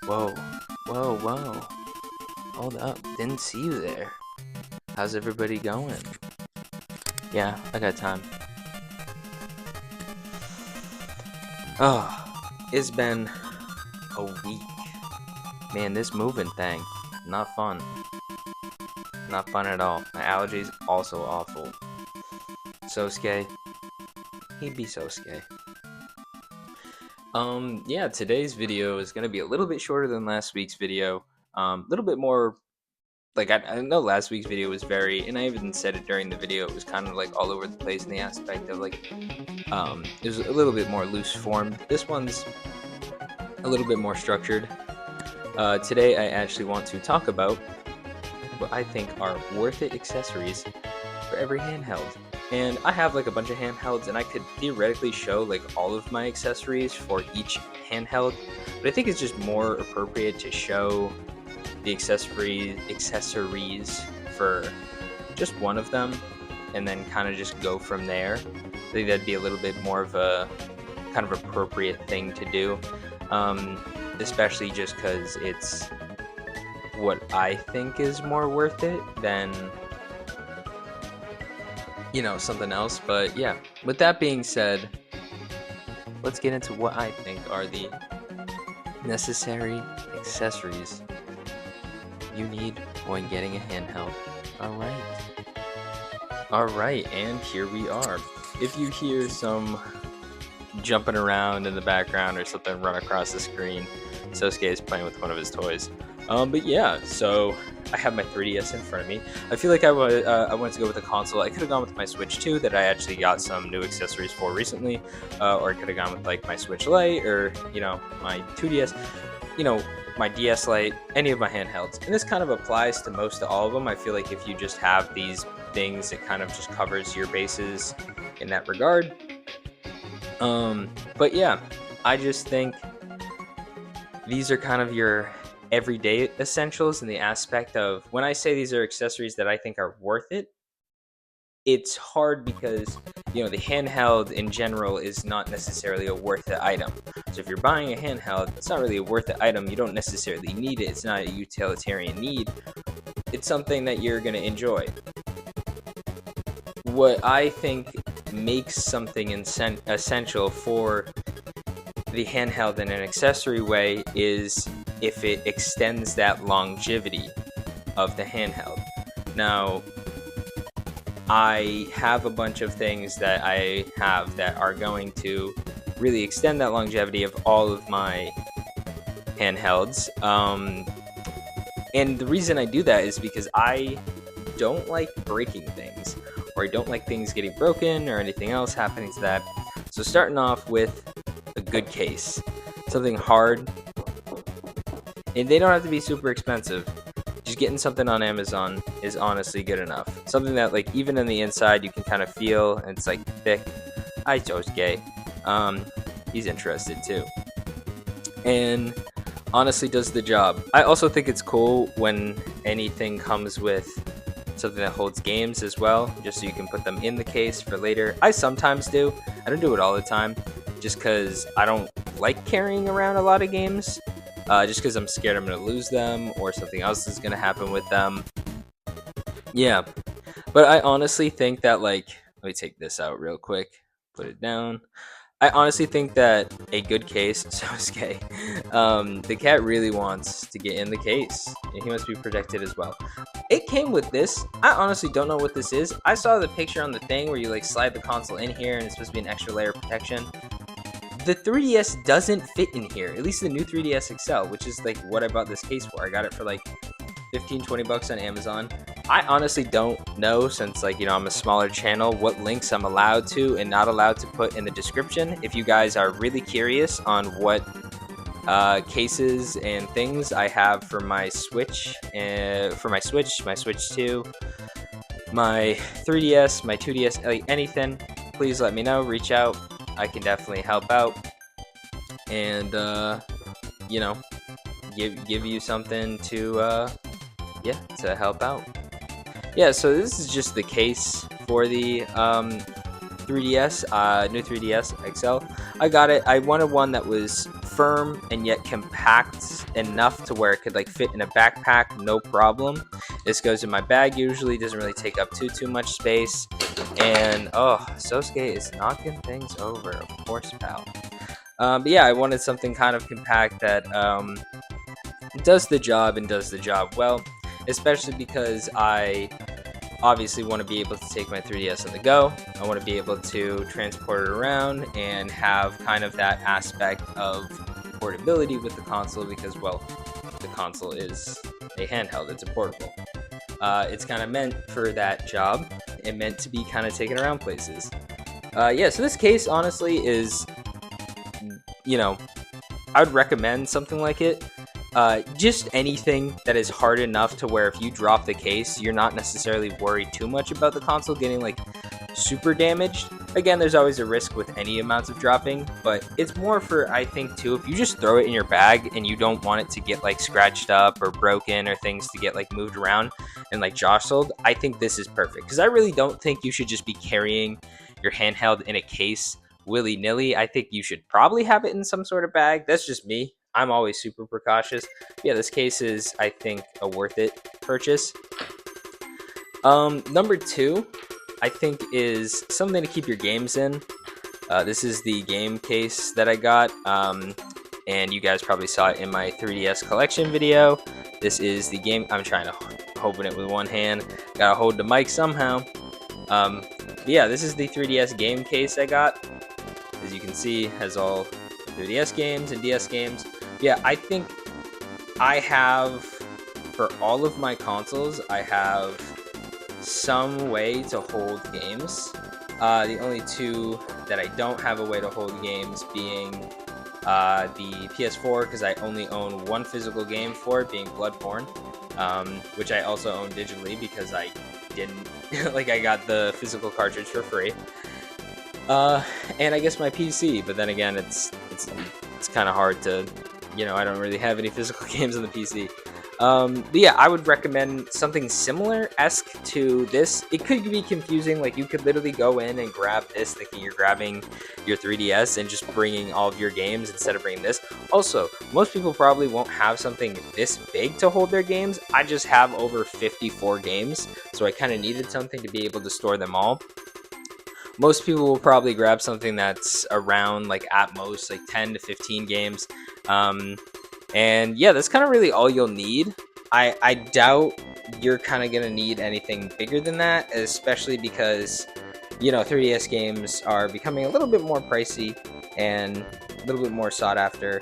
Whoa, whoa, whoa. Hold up, didn't see you there. How's everybody going? Yeah, I got time. Oh, it's been a week. Man, this moving thing, not fun. Not fun at all. My allergies also awful. So scary. He'd be so scary. Yeah, today's video is gonna be a little bit shorter than last week's video. A little bit more, like, I know last week's video was very, and I even said it during the video, it was kind of like all over the place in the aspect of like, it was a little bit more loose formed. This one's a little bit more structured. Today I actually want to talk about what I think are worth it accessories for every handheld. And I have like a bunch of handhelds, and I could theoretically show like all of my accessories for each handheld, but I think it's just more appropriate to show the accessories for just one of them, and then kind of just go from there. I think that'd be a little bit more of a kind of appropriate thing to do, especially just because it's what I think is more worth it than something else. But yeah, with that being said, let's get into what I think are the necessary accessories you need when getting a handheld. Alright, and here we are. If you hear some jumping around in the background or something run across the screen, Sosuke is playing with one of his toys. But yeah, so I have my 3DS in front of me. I feel like I wanted to go with a console. I could have gone with my Switch 2 that I actually got some new accessories for recently, or I could have gone with like my Switch Lite or my 2DS, my DS Lite, any of my handhelds. And this kind of applies to most of all of them. I feel like if you just have these things, it kind of just covers your bases in that regard. But yeah, I just think these are kind of your everyday essentials in the aspect of when I say these are accessories that I think are worth it. It's hard because the handheld in general is not necessarily a worth it item. So if you're buying a handheld, it's not really a worth it item. You don't necessarily need it. It's not a utilitarian need. It's something that you're going to enjoy. What I think makes something essential for the handheld in an accessory way is if it extends that longevity of the handheld. Now, I have a bunch of things that I have that are going to really extend that longevity of all of my handhelds. And the reason I do that is because I don't like breaking things, or I don't like things getting broken or anything else happening to that. So starting off with a good case, something hard, and they don't have to be super expensive. Just getting something on Amazon is honestly good enough. Something that like even in the inside you can kind of feel, and it's like thick. I chose gay. He's interested too, and honestly does the job. I also think it's cool when anything comes with something that holds games as well, just so you can put them in the case for later. I sometimes do. I don't do it all the time, just because I don't like carrying around a lot of games. Just because I'm scared I'm going to lose them or something else is going to happen with them. Yeah. But I honestly think that, like, let me take this out real quick. Put it down. I honestly think that a good case, Sosuke, the cat really wants to get in the case, and he must be protected as well. It came with this. I honestly don't know what this is. I saw the picture on the thing where you like slide the console in here and it's supposed to be an extra layer of protection. The 3DS doesn't fit in here, at least the new 3DS XL, which is like what I bought this case for. I got it for like 15-20 bucks on Amazon. I honestly don't know, since like I'm a smaller channel, what links I'm allowed to and not allowed to put in the description. If you guys are really curious on what cases and things I have for my Switch, my Switch 2, my 3DS, my 2DS, like anything, please let me know. Reach out. I can definitely help out, and give you something to to help out. Yeah, so this is just the case for the 3DS, new 3DS XL. I got it. I wanted one that was firm and yet compact enough to where it could like fit in a backpack, no problem. This goes in my bag usually, doesn't really take up too much space. And oh, Sosuke is knocking things over, of course, pal. But yeah, I wanted something kind of compact that does the job and does the job well, especially because I obviously want to be able to take my 3DS on the go. I want to be able to transport it around and have kind of that aspect of portability with the console because, well, the console is a handheld, it's a portable. It's kind of meant for that job and meant to be kind of taken around places. Yeah, so this case honestly is, you know, I would recommend something like it. Just anything that is hard enough to where if you drop the case, you're not necessarily worried too much about the console getting like super damaged. Again, there's always a risk with any amounts of dropping, but it's more for, I think, too, if you just throw it in your bag and you don't want it to get like scratched up or broken or things to get like moved around and like jostled, I think this is perfect because I really don't think you should just be carrying your handheld in a case willy-nilly. I think you should probably have it in some sort of bag. That's just me. I'm always super precautious. Yeah, this case is, I think, a worth it purchase. Number two, I think, is something to keep your games in. This is the game case that I got, and you guys probably saw it in my 3DS collection video. This is the game. I'm trying to open it with one hand. Gotta hold the mic somehow. Yeah, this is the 3DS game case I got. As you can see, has all 3DS games and DS games. Yeah, I think I have, for all of my consoles, I have some way to hold games. The only two that I don't have a way to hold games being the PS4, because I only own one physical game for it, being Bloodborne, which I also own digitally because I didn't, like I got the physical cartridge for free. And I guess my PC, but then again, it's kind of hard to, I don't really have any physical games on the PC. But yeah, I would recommend something similar-esque to this. It could be confusing, like you could literally go in and grab this thinking you're grabbing your 3DS and just bringing all of your games instead of bringing this. Also, most people probably won't have something this big to hold their games. I just have over 54 games, so I kind of needed something to be able to store them all. Most people will probably grab something that's around, like, at most, like 10 to 15 games. And yeah, that's kind of really all you'll need. I doubt you're kind of going to need anything bigger than that, especially because, 3DS games are becoming a little bit more pricey and a little bit more sought after.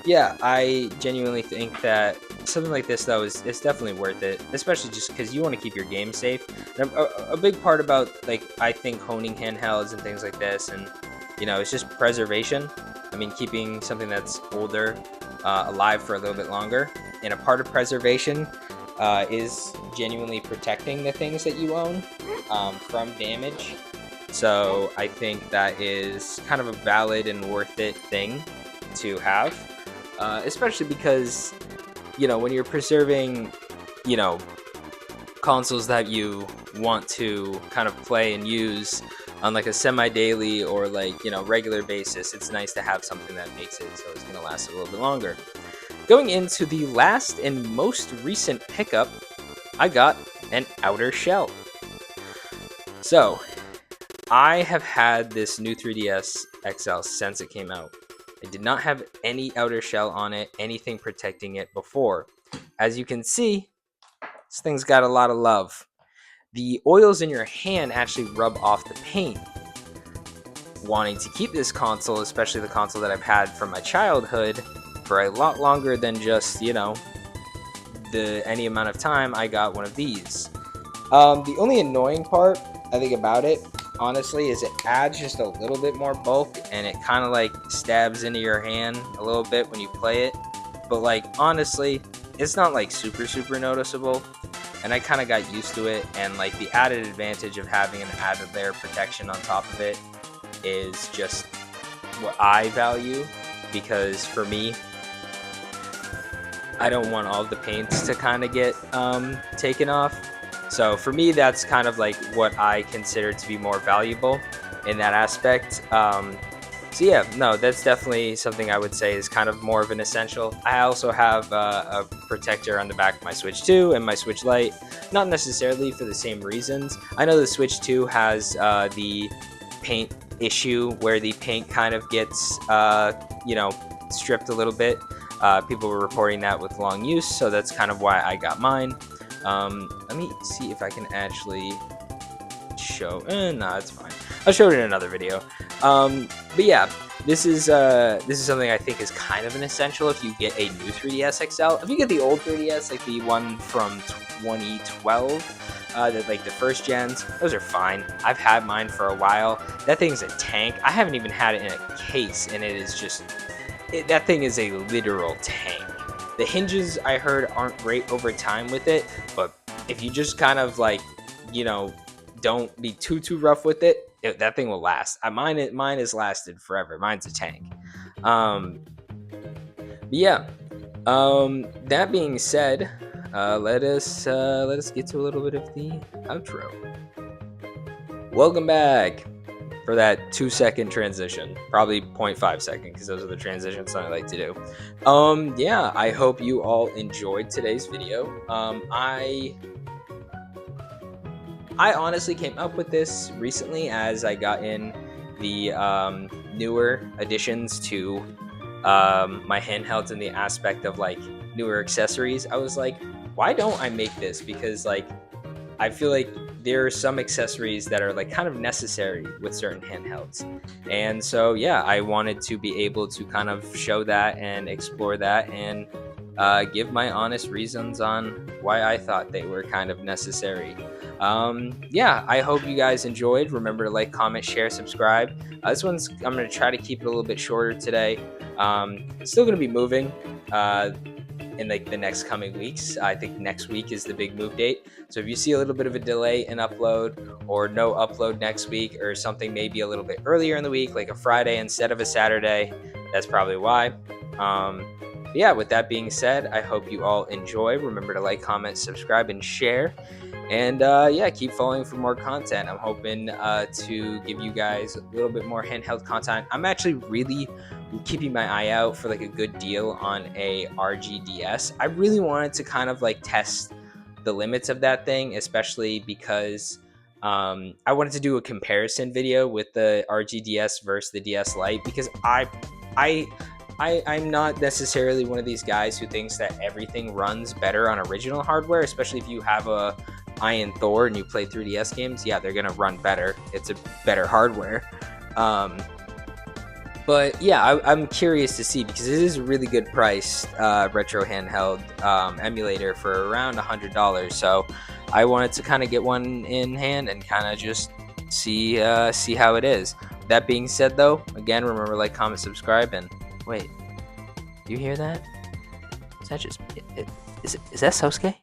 Yeah, I genuinely think that something like this, though, is definitely worth it, especially just because you want to keep your game safe. And a big part about, like, I think honing handhelds and things like this, and, it's just preservation. I mean, keeping something that's older alive for a little bit longer. And a part of preservation is genuinely protecting the things that you own from damage. So I think that is kind of a valid and worth it thing to have, especially because, when you're preserving, consoles that you want to kind of play and use on like a semi-daily or like, regular basis, it's nice to have something that makes it so it's going to last a little bit longer. Going into the last and most recent pickup, I got an outer shell. So, I have had this new 3DS XL since it came out. I did not have any outer shell on it, anything protecting it before. As you can see, this thing's got a lot of love. The oils in your hand actually rub off the paint. Wanting to keep this console, especially the console that I've had from my childhood, for a lot longer than just, any amount of time, I got one of these. The only annoying part, I think, about it, honestly, is it adds just a little bit more bulk, and it kind of, like, stabs into your hand a little bit when you play it. But, like, honestly, it's not, like, super noticeable. And I kind of got used to it, and like the added advantage of having an added layer of protection on top of it is just what I value, because for me, I don't want all the paints to kind of get taken off. So for me, that's kind of like what I consider to be more valuable in that aspect. So yeah, no, that's definitely something I would say is kind of more of an essential. I also have a protector on the back of my Switch 2 and my Switch Lite, not necessarily for the same reasons. I know the Switch 2 has the paint issue where the paint kind of gets, stripped a little bit. People were reporting that with long use, so that's kind of why I got mine. Let me see if I can actually show. Nah, it's fine. I'll show it in another video. But yeah, this is something I think is kind of an essential if you get a new 3DS XL. If you get the old 3DS, like the one from 2012, like the first gens, those are fine. I've had mine for a while. That thing's a tank. I haven't even had it in a case, and it is just that thing is a literal tank. The hinges I heard aren't great over time with it, but if you just kind of like, you know, don't be too rough with that thing will last. Mine has lasted forever. Mine's a tank. But yeah. That being said, let us get to a little bit of the outro. Welcome back for that 2-second transition, probably 0.5 second, because those are the transitions I like to do. Yeah, I hope you all enjoyed today's video. I honestly came up with this recently as I got in the newer additions to my handhelds in the aspect of like newer accessories. I was like, why don't I make this? Because like I feel like there are some accessories that are like kind of necessary with certain handhelds. And so yeah, I wanted to be able to kind of show that and explore that and give my honest reasons on why I thought they were kind of necessary. Yeah, I hope you guys enjoyed. Remember to like, comment, share, subscribe. I'm going to try to keep it a little bit shorter today. Still going to be moving in like the next coming weeks. I think next week is the big move date. So if you see a little bit of a delay in upload or no upload next week or something maybe a little bit earlier in the week, like a Friday instead of a Saturday, that's probably why. Yeah, with that being said, I hope you all enjoy. Remember to like, comment, subscribe, and share. And yeah, keep following for more content. I'm hoping to give you guys a little bit more handheld content. I'm actually really keeping my eye out for like a good deal on a RGDS. I really wanted to kind of like test the limits of that thing, especially because I wanted to do a comparison video with the RGDS versus the DS Lite because I'm not necessarily one of these guys who thinks that everything runs better on original hardware, especially if you have a Iron Thor and you play 3DS games. Yeah, they're gonna run better. It's a better hardware. But yeah, I'm curious to see because it is a really good price retro handheld emulator for around $100. So I wanted to kind of get one in hand and kind of just see how it is. That being said, though, again, remember like, comment, subscribe, and wait, you hear that? Is that just is that Sosuke?